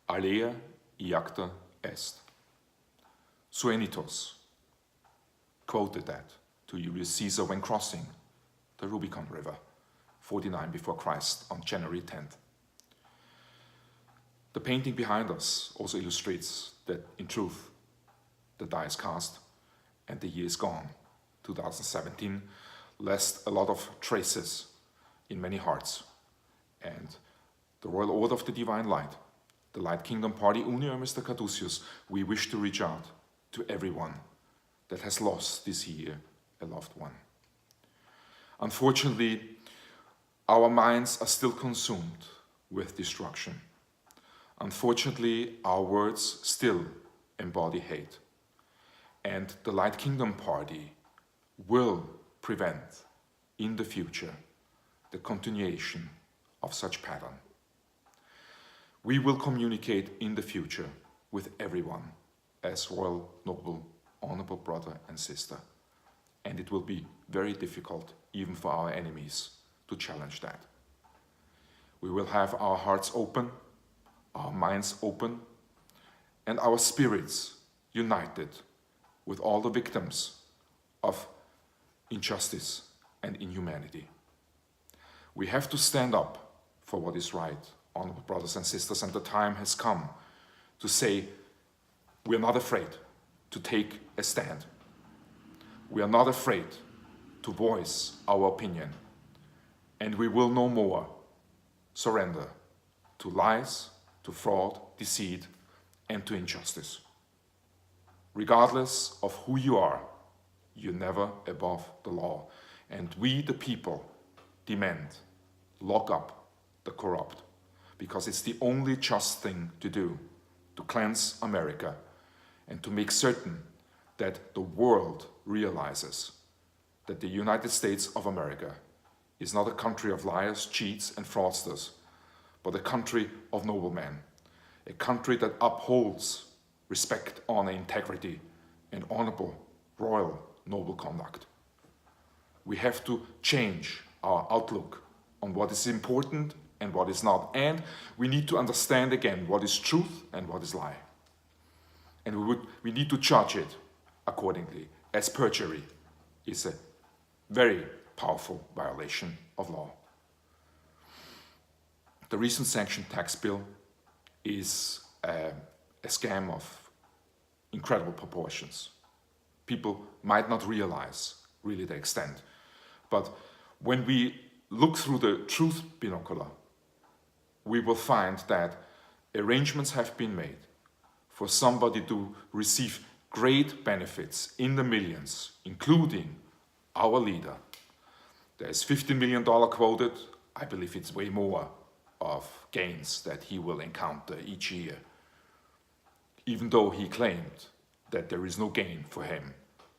Alea Iacta est. Suetonius quoted that to Julius Caesar when crossing the Rubicon River, 49 before Christ, on January 10th. The painting behind us also illustrates that, in truth, the die is cast and the year is gone, 2017, left a lot of traces in many hearts. And the Royal Order of the Divine Light, the Light Kingdom Party, Union Mr. Caduceus, we wish to reach out to everyone that has lost this year a loved one. Unfortunately, our minds are still consumed with destruction. Unfortunately, our words still embody hate. And the Light Kingdom Party will prevent, in the future, the continuation of such pattern. We will communicate in the future with everyone as royal, noble, honorable brother and sister. And it will be very difficult, even for our enemies, to challenge that. We will have our hearts open, our minds open, and our spirits united with all the victims of injustice and inhumanity. We have to stand up for what is right, honorable brothers and sisters, and the time has come to say we are not afraid to take a stand. We are not afraid to voice our opinion, and we will no more surrender to lies, to fraud, deceit, and to injustice. Regardless of who you are, you're never above the law. And we, the people, demand, lock up the corrupt, because it's the only just thing to do, to cleanse America and to make certain that the world realizes that the United States of America is not a country of liars, cheats, and fraudsters, but a country of noblemen, a country that upholds respect, honor, integrity, and honorable, royal, noble conduct. We have to change our outlook on what is important and what is not, and we need to understand again what is truth and what is lie. And we need to judge it accordingly, as perjury is a very powerful violation of law. The recent sanctioned tax bill is a scam of incredible proportions. People might not realize really the extent, but when we look through the truth binocular, we will find that arrangements have been made for somebody to receive great benefits in the millions, including our leader. There's $50 million quoted. I believe it's way more of gains that he will encounter each year, even though he claimed that there is no gain for him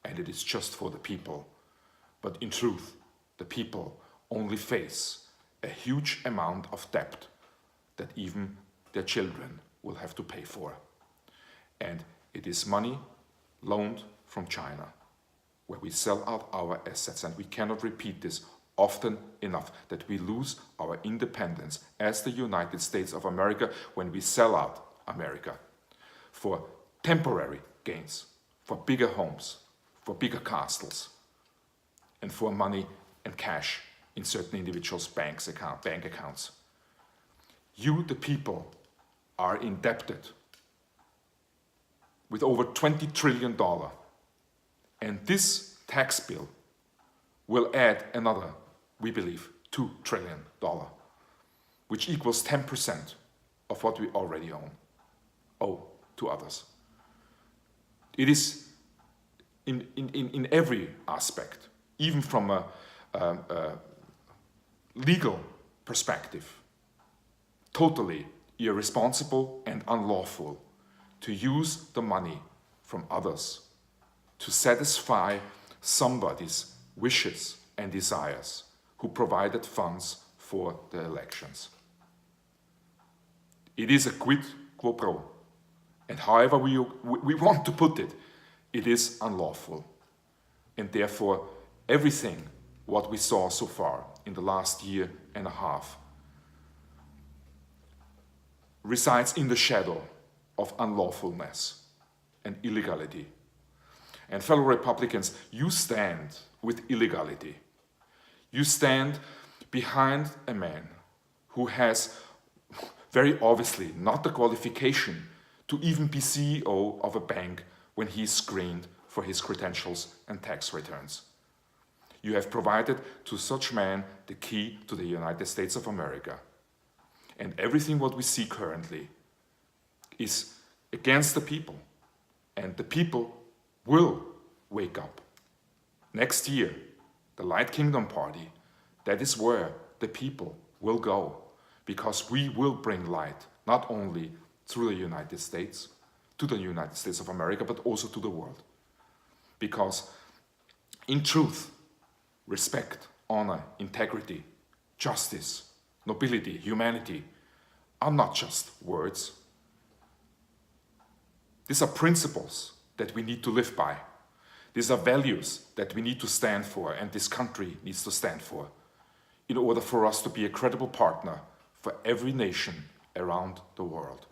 and it is just for the people. But in truth, the people only face a huge amount of debt that even their children will have to pay for. And it is money loaned from China, where we sell out our assets, and we cannot repeat this often enough, that we lose our independence as the United States of America when we sell out America for temporary gains, for bigger homes, for bigger castles, and for money and cash in certain individuals' bank accounts. You, the people, are indebted with over $20 trillion. And this tax bill will add another, we believe, $2 trillion, which equals 10% of what we already owe to others. It is in every aspect, even from a legal perspective, totally irresponsible and unlawful to use the money from others to satisfy somebody's wishes and desires who provided funds for the elections. It is a quid pro quo, and however we want to put it, it is unlawful. And therefore, everything what we saw so far in the last year and a half resides in the shadow of unlawfulness and illegality. And fellow Republicans, you stand with illegality. You stand behind a man who has very obviously not the qualification to even be CEO of a bank when he is screened for his credentials and tax returns. You have provided to such man the key to the United States of America. And everything what we see currently is against the people. And the people will wake up. Next year, the Light Kingdom Party, that is where the people will go. Because we will bring light, not only through the United States, to the United States of America, but also to the world. Because in truth, respect, honor, integrity, justice, nobility, humanity are not just words. These are principles that we need to live by. These are values that we need to stand for and this country needs to stand for in order for us to be a credible partner for every nation around the world.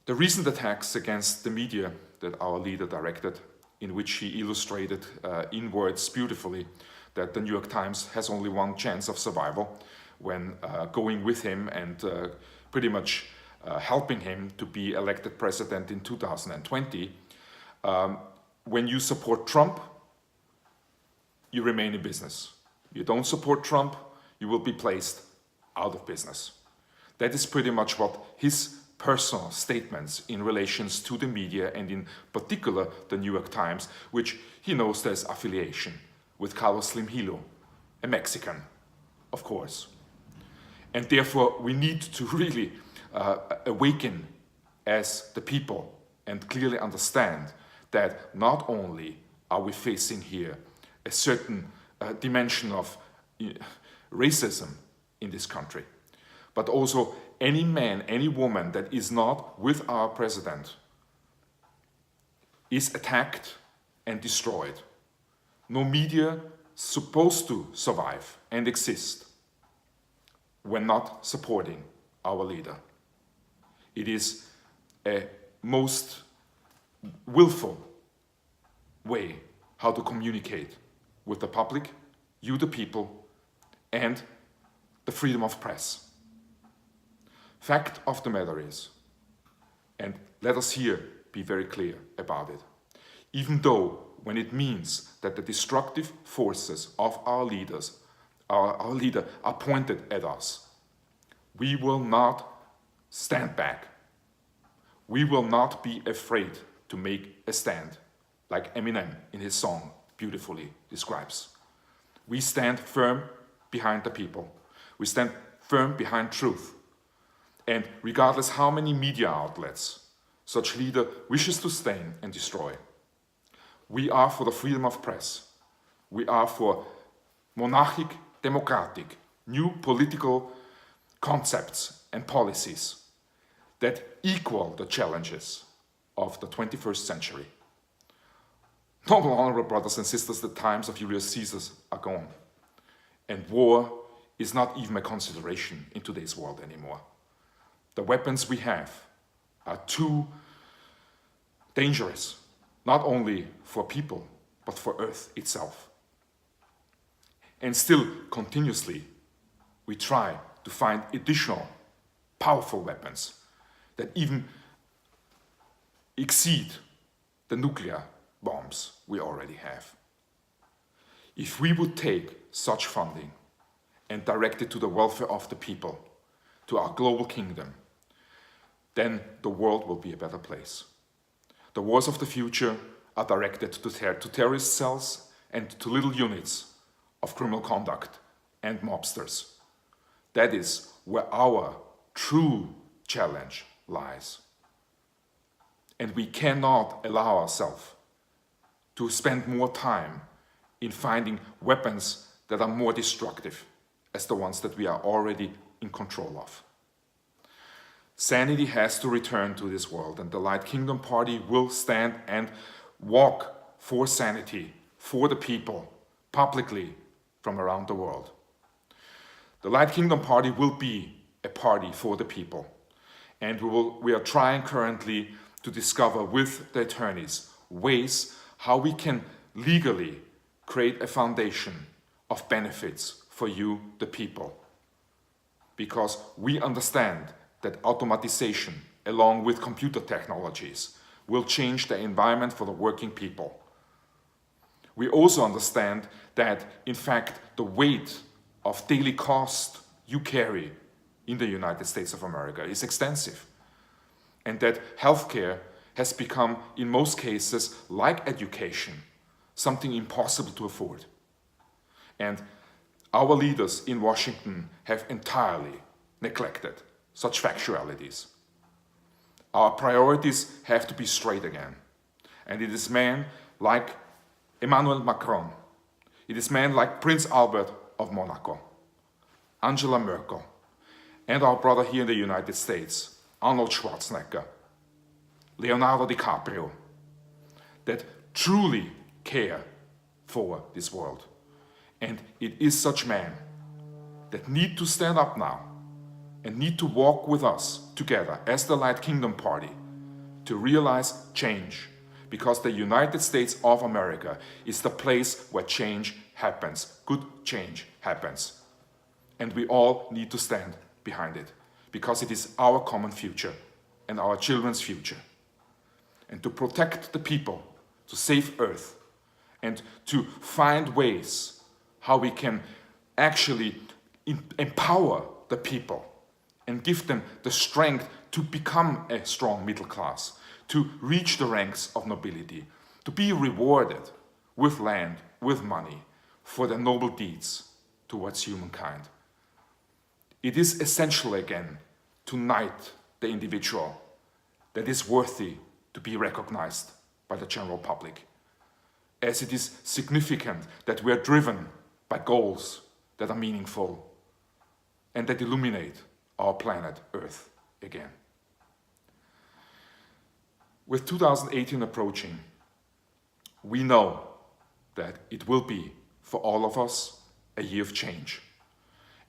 The recent attacks against the media that our leader directed, in which he illustrated in words beautifully that the New York Times has only one chance of survival when going with him and pretty much helping him to be elected president in 2020. When you support Trump, you remain in business. You don't support Trump, you will be placed out of business. That is pretty much what his personal statements in relations to the media and in particular the New York Times, which he knows there's affiliation with Carlos Slim Hilo, a Mexican, of course. And therefore we need to really awaken as the people and clearly understand that not only are we facing here a certain dimension of racism in this country, but also any man, any woman that is not with our president is attacked and destroyed. No media supposed to survive and exist when not supporting our leader. It is a most willful way how to communicate with the public, you the people, and the freedom of press. Fact of the matter is, and let us here be very clear about it, even though when it means that the destructive forces of our leaders, our leader are pointed at us, we will not stand back. We will not be afraid to make a stand, like Eminem in his song beautifully describes. We stand firm behind the people. We stand firm behind truth. And regardless how many media outlets such leader wishes to stain and destroy, we are for the freedom of press. We are for monarchic, democratic, new political concepts and policies that equal the challenges of the 21st century. Noble, honorable brothers and sisters, the times of Julius Caesar are gone. And war is not even a consideration in today's world anymore. The weapons we have are too dangerous, not only for people, but for Earth itself. And still, continuously, we try to find additional powerful weapons that even exceed the nuclear bombs we already have. If we would take such funding and direct it to the welfare of the people, to our global kingdom, then the world will be a better place. The wars of the future are directed to terrorist cells and to little units of criminal conduct and mobsters. That is where our true challenge lies. And we cannot allow ourselves to spend more time in finding weapons that are more destructive as the ones that we are already in control of. Sanity has to return to this world, and the Light Kingdom Party will stand and walk for sanity, for the people, publicly from around the world. The Light Kingdom Party will be a party for the people. And we are trying currently to discover with the attorneys ways how we can legally create a foundation of benefits for you, the people. Because we understand that automatization, along with computer technologies, will change the environment for the working people. We also understand that, in fact, the weight of daily cost you carry in the United States of America is extensive, and that healthcare has become, in most cases, like education, something impossible to afford. And our leaders in Washington have entirely neglected such factualities. Our priorities have to be straight again. And it is men like Emmanuel Macron, it is men like Prince Albert of Monaco, Angela Merkel, and our brother here in the United States, Arnold Schwarzenegger, Leonardo DiCaprio, that truly care for this world. And it is such men that need to stand up now and need to walk with us together as the Light Kingdom Party to realize change, because the United States of America is the place where change happens, good change happens. And we all need to stand behind it, because it is our common future and our children's future. And to protect the people, to save Earth, and to find ways how we can actually empower the people and give them the strength to become a strong middle class, to reach the ranks of nobility, to be rewarded with land, with money, for their noble deeds towards humankind. It is essential again to knight the individual that is worthy to be recognized by the general public, as it is significant that we are driven by goals that are meaningful and that illuminate our planet Earth again. With 2018 approaching, we know that it will be, for all of us, a year of change.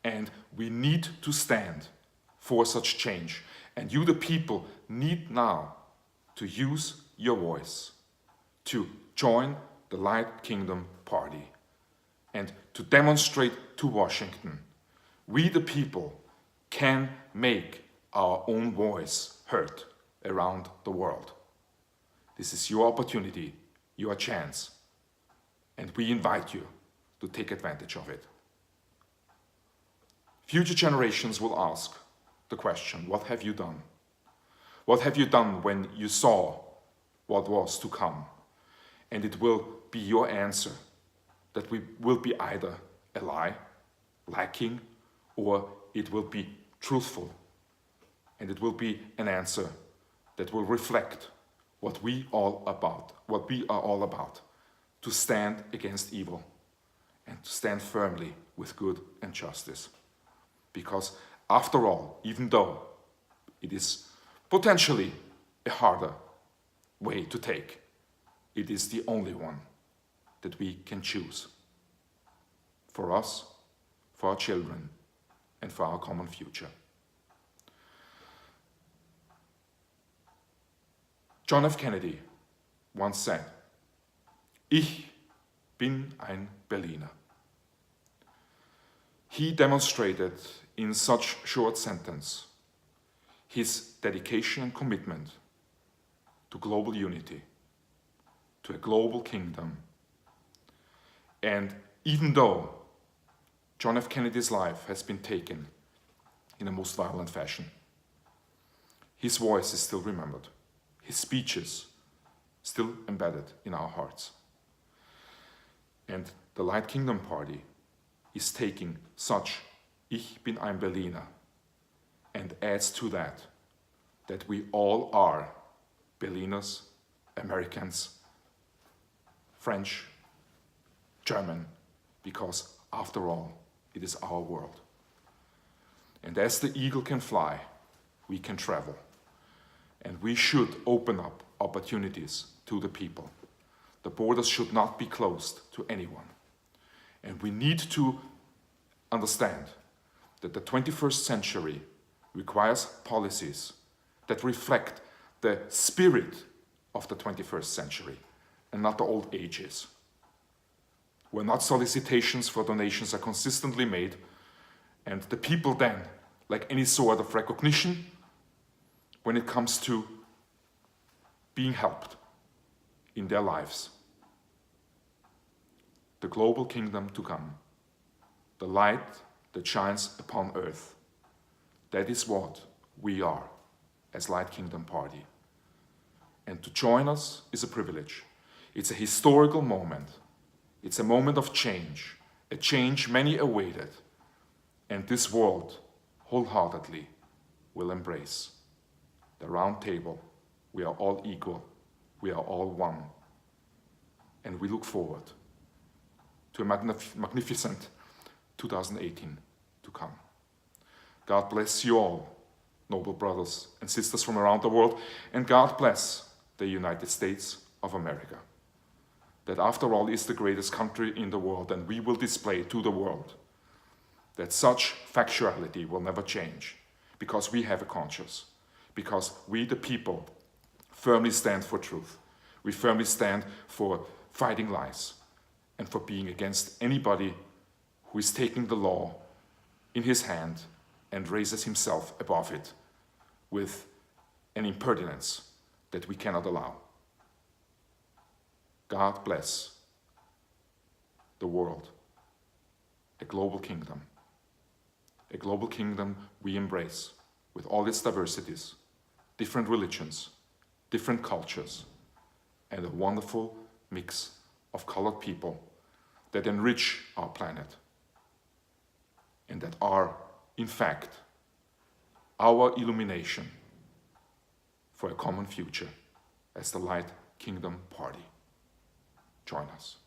And we need to stand for such change. And you, the people, need now to use your voice to join the Light Kingdom Party and to demonstrate to Washington, we, the people, can make our own voice heard around the world. This is your opportunity, your chance, and we invite you to take advantage of it. Future generations will ask the question, what have you done? What have you done when you saw what was to come? And it will be your answer that we will be either a lie, lacking, or it will be truthful. And it will be an answer that will reflect what we are all about, to stand against evil and to stand firmly with good and justice. Because after all, even though it is potentially a harder way to take, it is the only one that we can choose for us, for our children, and for our common future. John F. Kennedy once said, "Ich bin ein Berliner." He demonstrated in such short sentence his dedication and commitment to global unity, to a global kingdom. And even though John F. Kennedy's life has been taken in a most violent fashion, his voice is still remembered, his speeches still embedded in our hearts. And the Light Kingdom Party is taking such "Ich bin ein Berliner" and adds to that we all are Berliners, Americans, French, German, because after all, it is our world. And as the eagle can fly, we can travel. And we should open up opportunities to the people. The borders should not be closed to anyone. And we need to understand that the 21st century requires policies that reflect the spirit of the 21st century and not the old ages, where not solicitations for donations are consistently made, and the people then, like any sort of recognition, when it comes to being helped in their lives. The global kingdom to come, the light that shines upon earth. That is what we are as Light Kingdom Party. And to join us is a privilege. It's a historical moment. It's a moment of change, a change many awaited, and this world wholeheartedly will embrace. The round table, we are all equal, we are all one, and we look forward to a magnificent 2018 to come. God bless you all, noble brothers and sisters from around the world, and God bless the United States of America. That after all is the greatest country in the world, and we will display to the world that such factuality will never change, because we have a conscience, because we the people firmly stand for truth. We firmly stand for fighting lies and for being against anybody who is taking the law in his hand and raises himself above it with an impertinence that we cannot allow. God bless the world, a global kingdom we embrace with all its diversities, different religions, different cultures, and a wonderful mix of colored people that enrich our planet and that are, in fact, our illumination for a common future as the Light Kingdom Party. Join us.